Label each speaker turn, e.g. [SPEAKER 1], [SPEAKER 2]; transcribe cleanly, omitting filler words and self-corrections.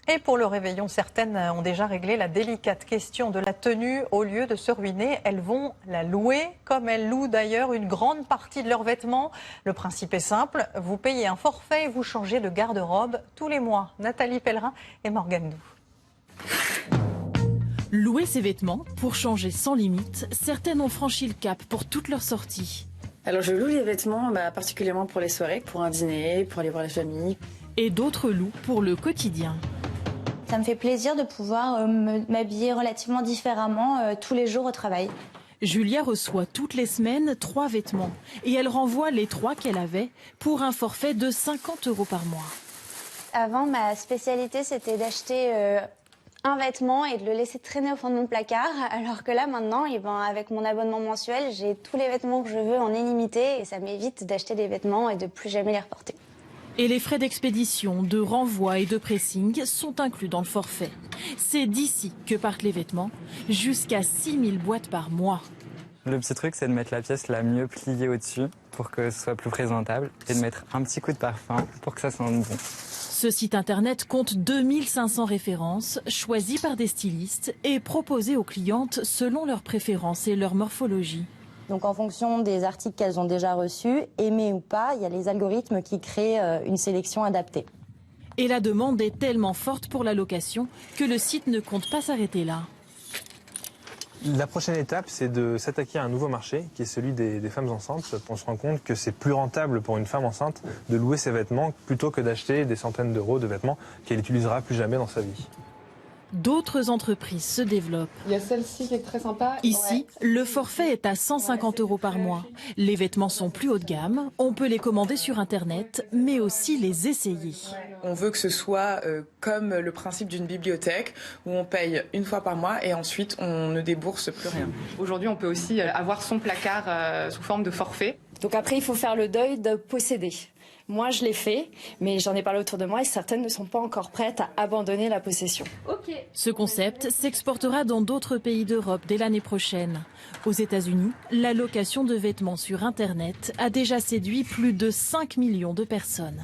[SPEAKER 1] Et pour le réveillon, certaines ont déjà réglé la délicate question de la tenue. Au lieu de se ruiner, elles vont la louer, comme elles louent d'ailleurs une grande partie de leurs vêtements. Le principe est simple, vous payez un forfait et vous changez de garde-robe tous les mois. Nathalie Pellerin et Morgane Dou.
[SPEAKER 2] Louer ses vêtements pour changer sans limite, certaines ont franchi le cap pour toutes leurs sorties.
[SPEAKER 3] Alors je loue les vêtements particulièrement pour les soirées, pour un dîner, pour aller voir la famille.
[SPEAKER 2] Et d'autres louent pour le quotidien.
[SPEAKER 4] Ça me fait plaisir de pouvoir m'habiller relativement différemment tous les jours au travail.
[SPEAKER 2] Julia reçoit toutes les semaines 3 vêtements et elle renvoie les 3 qu'elle avait pour un forfait de 50 € par mois.
[SPEAKER 4] Avant, ma spécialité, c'était d'acheter un vêtement et de le laisser traîner au fond de mon placard. Alors que là, maintenant, avec mon abonnement mensuel, j'ai tous les vêtements que je veux en illimité et ça m'évite d'acheter des vêtements et de plus jamais les reporter.
[SPEAKER 2] Et les frais d'expédition, de renvoi et de pressing sont inclus dans le forfait. C'est d'ici que partent les vêtements, jusqu'à 6000 boîtes par mois.
[SPEAKER 5] Le petit truc, c'est de mettre la pièce la mieux pliée au-dessus pour que ce soit plus présentable et de mettre un petit coup de parfum pour que ça sente bon.
[SPEAKER 2] Ce site internet compte 2500 références choisies par des stylistes et proposées aux clientes selon leurs préférences et leur morphologie.
[SPEAKER 6] Donc en fonction des articles qu'elles ont déjà reçus, aimés ou pas, il y a les algorithmes qui créent une sélection adaptée.
[SPEAKER 2] Et la demande est tellement forte pour la location que le site ne compte pas s'arrêter là.
[SPEAKER 7] La prochaine étape, c'est de s'attaquer à un nouveau marché, qui est celui des femmes enceintes. On se rend compte que c'est plus rentable pour une femme enceinte de louer ses vêtements plutôt que d'acheter des centaines d'euros de vêtements qu'elle n'utilisera plus jamais dans sa vie.
[SPEAKER 2] D'autres entreprises se développent.
[SPEAKER 8] Il y a celle-ci qui est très sympa.
[SPEAKER 2] Ici, le forfait est à 150 € par mois. Les vêtements sont plus haut de gamme, on peut les commander sur Internet, mais aussi les essayer.
[SPEAKER 3] On veut que ce soit comme le principe d'une bibliothèque, où on paye une fois par mois et ensuite on ne débourse plus rien.
[SPEAKER 8] Aujourd'hui, on peut aussi avoir son placard sous forme de forfait.
[SPEAKER 9] Donc après, il faut faire le deuil de posséder. Moi, je l'ai fait, mais j'en ai parlé autour de moi et certaines ne sont pas encore prêtes à abandonner la possession.
[SPEAKER 2] Ce concept s'exportera dans d'autres pays d'Europe dès l'année prochaine. Aux États-Unis, la location de vêtements sur Internet a déjà séduit plus de 5 millions de personnes.